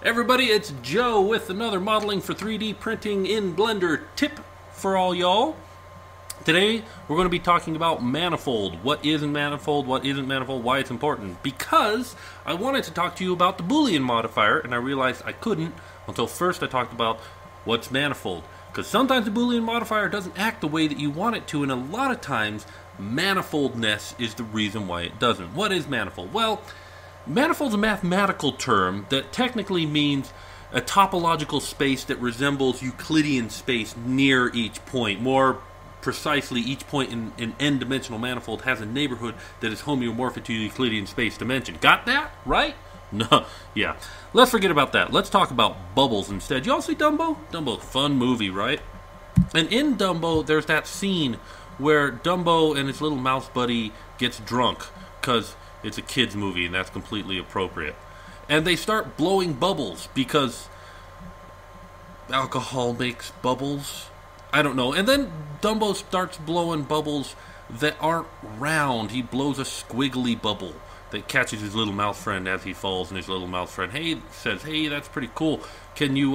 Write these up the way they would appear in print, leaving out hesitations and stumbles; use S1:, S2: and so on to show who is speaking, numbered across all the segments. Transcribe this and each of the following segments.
S1: Everybody, it's Joe with another modeling for 3D printing in Blender tip for all y'all. Today we're going to be talking about Manifold. What is Manifold, what isn't Manifold, why it's important. Because I wanted to talk to you about the Boolean modifier, and I realized I couldn't until first I talked about what's Manifold. Because sometimes the Boolean modifier doesn't act the way that you want it to, and a lot of times manifoldness is the reason why it doesn't. What is Manifold? Well, Manifold is a mathematical term that technically means a topological space that resembles Euclidean space near each point. More precisely, each point in an n-dimensional manifold has a neighborhood that is homeomorphic to the Euclidean space dimension. Got that? Right? No. Yeah. Let's forget about that. Let's talk about bubbles instead. Y'all see Dumbo? Dumbo, fun movie, right? And in Dumbo, there's that scene where Dumbo and his little mouse buddy gets drunk because it's a kid's movie, and that's completely appropriate. And they start blowing bubbles because alcohol makes bubbles. I don't know. And then Dumbo starts blowing bubbles that aren't round. He blows a squiggly bubble that catches his little mouse friend as he falls, and his little mouse friend says, "Hey, that's pretty cool. Can you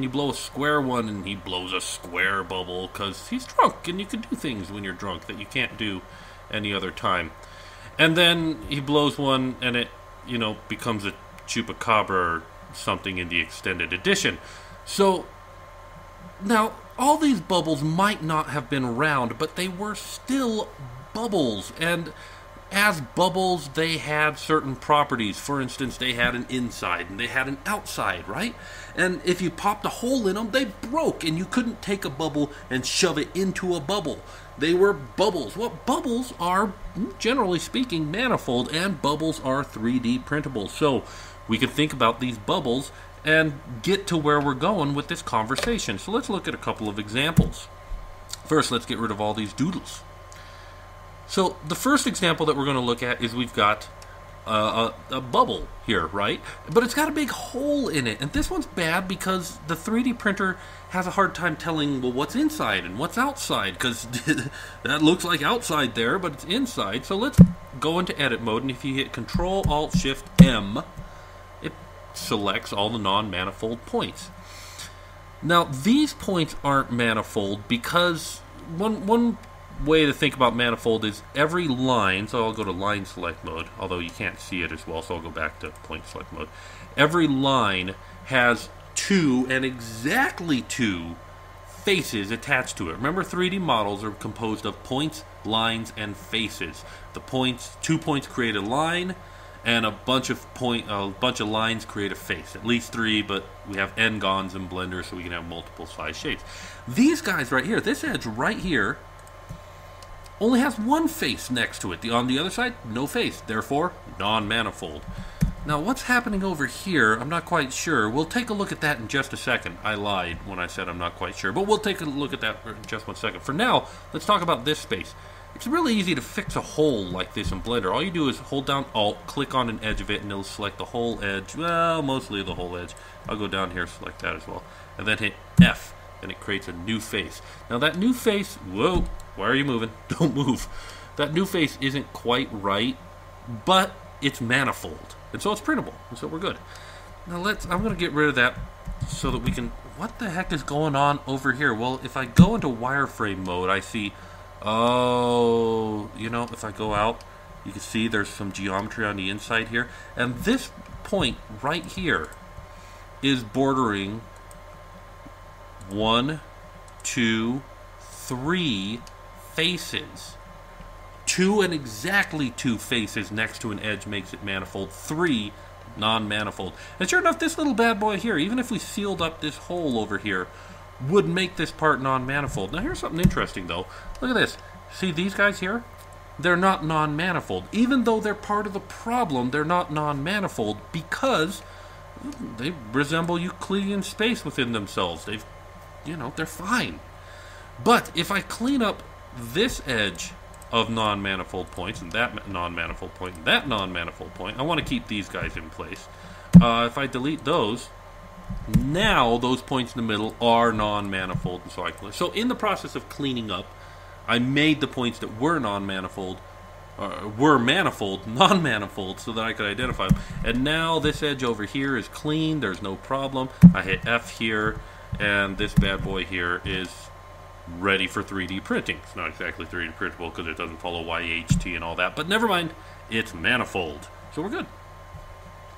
S1: blow a square one?" And he blows a square bubble because he's drunk, and you can do things when you're drunk that you can't do any other time. And then he blows one, and it, becomes a chupacabra or something in the extended edition. So, now, all these bubbles might not have been round, but they were still bubbles. And as bubbles, they had certain properties. For instance, they had an inside and they had an outside, right? And if you popped a hole in them, they broke, and you couldn't take a bubble and shove it into a bubble. They were bubbles. Well, bubbles are, generally speaking, manifold, and bubbles are 3D printable. So we can think about these bubbles and get to where we're going with this conversation. So let's look at a couple of examples. First, let's get rid of all these doodles. So the first example that we're going to look at is we've got a bubble here, right? But it's got a big hole in it. And this one's bad because the 3D printer has a hard time telling, well, what's inside and what's outside, because that looks like outside there, but it's inside. So let's go into edit mode, and if you hit Control-Alt-Shift-M, it selects all the non-manifold points. Now, these points aren't manifold because one way to think about manifold is every line, so I'll go to line select mode, although you can't see it as well, so I'll go back to point select mode. Every line has two, and exactly two, faces attached to it. Remember, 3D models are composed of points, lines, and faces. The points, 2 points create a line, and a bunch of lines create a face. At least 3, but we have n-gons in Blender, so we can have multiple size shapes. These guys right here, this edge right here, only has one face next to it. On the other side, no face. Therefore, non-manifold. Now, what's happening over here, I'm not quite sure. We'll take a look at that in just a second. I lied when I said I'm not quite sure, but we'll take a look at that in just 1 second. For now, let's talk about this space. It's really easy to fix a hole like this in Blender. All you do is hold down Alt, click on an edge of it, and it'll select the whole edge. Well, mostly the whole edge. I'll go down here, select that as well. And then hit F, and it creates a new face. Now, that new face, whoa, why are you moving? Don't move. That new face isn't quite right, but it's manifold. And so it's printable, and so we're good. Now I'm going to get rid of that so that we can, what the heck is going on over here? Well, if I go into wireframe mode, I see, if I go out, you can see there's some geometry on the inside here. And this point right here is bordering 1, 2, 3 faces. 2 and exactly 2 faces next to an edge makes it manifold. 3 non-manifold. And sure enough, this little bad boy here, even if we sealed up this hole over here, would make this part non-manifold. Now here's something interesting though. Look at this. See these guys here? They're not non-manifold. Even though they're part of the problem, they're not non-manifold because they resemble Euclidean space within themselves. They're fine. But if I clean up this edge of non-manifold points, and that non-manifold point, and that non-manifold point, I want to keep these guys in place. If I delete those, now those points in the middle are non-manifold, so in the process of cleaning up, I made the points that were non-manifold were manifold, non-manifold, so that I could identify them. And now this edge over here is clean. There's no problem. I hit F here, and this bad boy here is ready for 3D printing. It's not exactly 3D printable because it doesn't follow YHT and all that, but never mind. It's manifold, so we're good.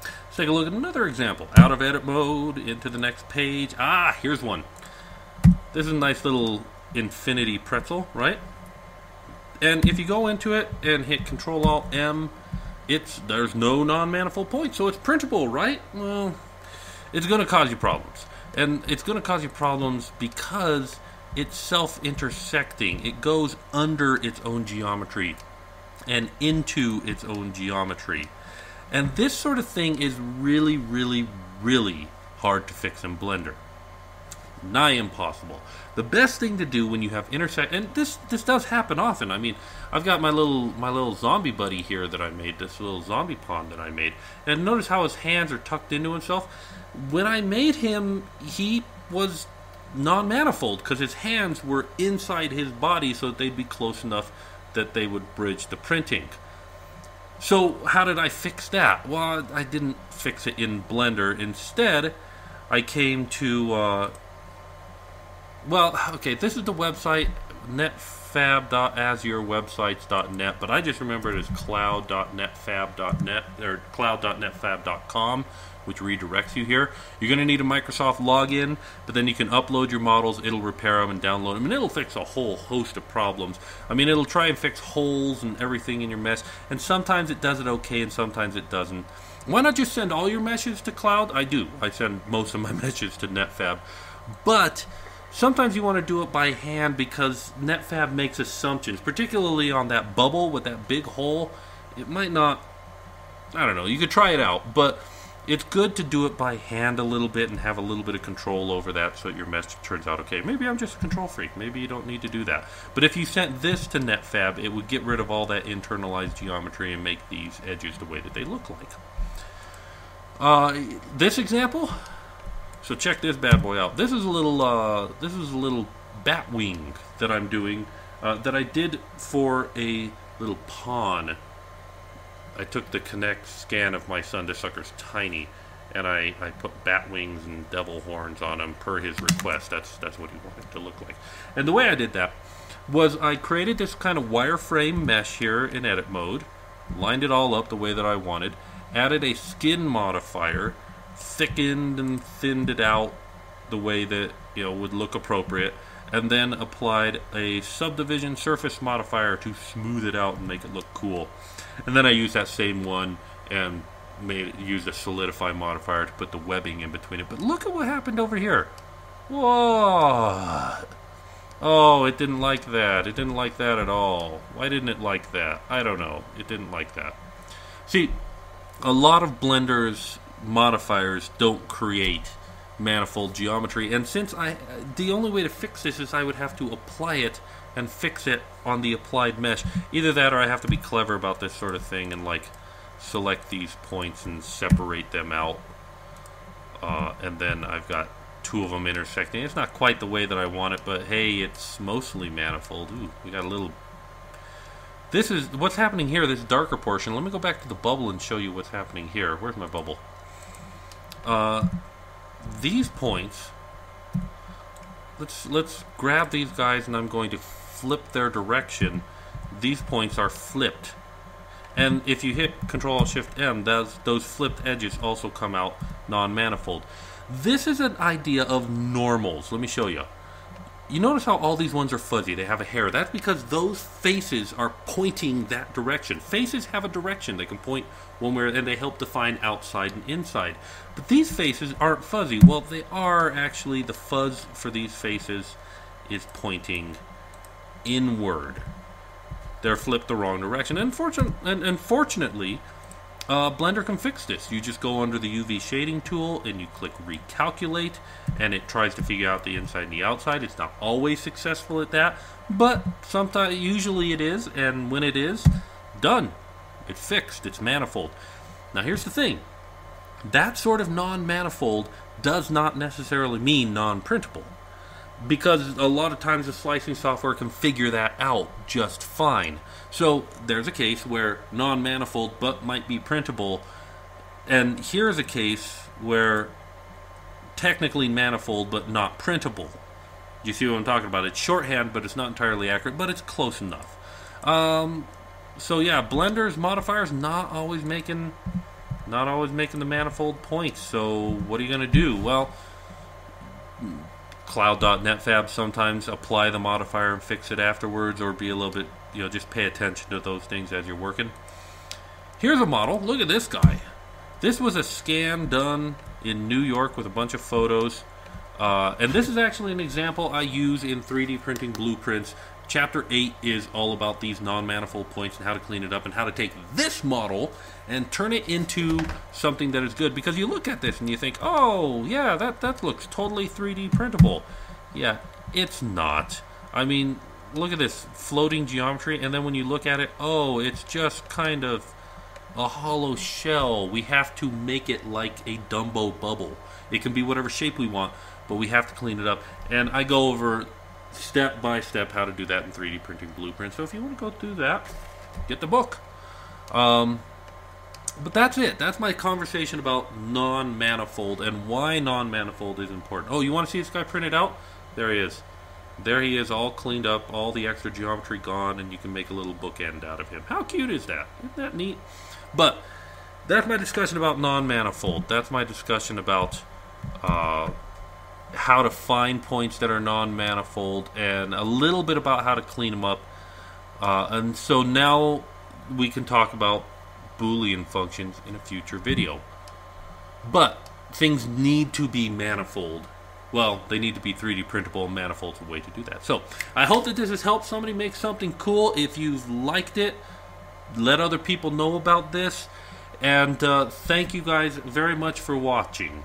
S1: Let's take a look at another example. Out of edit mode, into the next page. Here's one. This is a nice little infinity pretzel, right? And if you go into it and hit Control-Alt-M, there's no non-manifold point, so it's printable, right? Well, it's going to cause you problems. And it's going to cause you problems because it's self-intersecting. It goes under its own geometry and into its own geometry. And this sort of thing is really, really, really hard to fix in Blender. Nigh impossible. The best thing to do when you have and this does happen often. I mean, I've got my little zombie buddy here that I made, this little zombie pawn that I made, and notice how his hands are tucked into himself. When I made him, he was non-manifold because his hands were inside his body, so that they'd be close enough that they would bridge the printing. So how did I fix that? Well, I didn't fix it in Blender. Instead, I came to this is the website, netfabb.azurewebsites.net, but I just remember it as cloud.netfabb.net or cloud.netfabb.com, which redirects you here. You're going to need a Microsoft login, but then you can upload your models, it'll repair them and download them, and it'll fix a whole host of problems. I mean, it'll try and fix holes and everything in your mesh, and sometimes it does it okay and sometimes it doesn't. Why not just send all your meshes to cloud? I do. I send most of my meshes to Netfabb, but sometimes you want to do it by hand because Netfabb makes assumptions, particularly on that bubble with that big hole. It might not, I don't know, you could try it out, but it's good to do it by hand a little bit and have a little bit of control over that so that your mesh turns out okay. Maybe I'm just a control freak. Maybe you don't need to do that. But if you sent this to Netfabb, it would get rid of all that internalized geometry and make these edges the way that they look like. This example, so check this bad boy out. This is a little bat wing that I'm doing that I did for a little pawn. I took the Connect scan of my son. This sucker's tiny, and I put bat wings and devil horns on him per his request. That's what he wanted to look like. And the way I did that was I created this kind of wireframe mesh here in edit mode, lined it all up the way that I wanted, added a skin modifier, thickened and thinned it out the way that would look appropriate, and then applied a subdivision surface modifier to smooth it out and make it look cool. And then I used that same one and used a solidify modifier to put the webbing in between it. But look at what happened over here. Whoa! Oh, it didn't like that. It didn't like that at all. Why didn't it like that? I don't know. It didn't like that. See, a lot of Blender's modifiers don't create manifold geometry, and since the only way to fix this is I would have to apply it and fix it on the applied mesh. Either that or I have to be clever about this sort of thing and like select these points and separate them out, and then I've got two of them intersecting. It's not quite the way that I want it, but hey, it's mostly manifold. Ooh, we got a little. This is what's happening here, this darker portion. Let me go back to the bubble and show you what's happening here. Where's my bubble? These points, let's grab these guys, and I'm going to flip their direction. These points are flipped, and if you hit Control-Alt-Shift-M, those flipped edges also come out non-manifold. This is an idea of normals. Let me show you. You notice how all these ones are fuzzy. They have a hair. That's because those faces are pointing that direction. Faces have a direction. They can point one way, and they help define outside and inside. But these faces aren't fuzzy. Well, they are actually. The fuzz for these faces is pointing inward. They're flipped the wrong direction. And fortunately, Blender can fix this. You just go under the UV shading tool and you click recalculate, and it tries to figure out the inside and the outside. It's not always successful at that, but sometimes, usually it is, and when it is, done. It's fixed. It's manifold. Now here's the thing. That sort of non-manifold does not necessarily mean non-printable. because a lot of times the slicing software can figure that out just fine. So there's a case where non-manifold but might be printable, and here's a case where technically manifold but not printable. You see what I'm talking about? It's shorthand, but it's not entirely accurate, but it's close enough. So yeah, blenders, modifiers, not always making the manifold points. So what are you going to do? Well, Cloud.Netfabb sometimes apply the modifier and fix it afterwards, or be a little bit, just pay attention to those things as you're working. Here's a model. Look at this guy. This was a scan done in New York with a bunch of photos. And this is actually an example I use in 3D printing blueprints. Chapter 8 is all about these non-manifold points and how to clean it up and how to take this model and turn it into something that is good. Because you look at this and you think, oh, yeah, that looks totally 3D printable. Yeah, it's not. I mean, look at this floating geometry, and then when you look at it, oh, it's just kind of a hollow shell. We have to make it like a Dumbo bubble. It can be whatever shape we want, but we have to clean it up. And I go over step by step how to do that in 3D printing blueprints. So if you want to go through that, get the book. But that's it. That's my conversation about non-manifold and why non-manifold is important. Oh, you want to see this guy printed out? There he is. There he is, all cleaned up, all the extra geometry gone, and you can make a little bookend out of him. How cute is that? Isn't that neat? But that's my discussion about non-manifold. That's my discussion about how to find points that are non-manifold, and a little bit about how to clean them up. And so now we can talk about Boolean functions in a future video. But things need to be manifold. Well, they need to be 3D printable, and manifold's a way to do that. So I hope that this has helped somebody make something cool. If you've liked it, let other people know about this. And thank you guys very much for watching.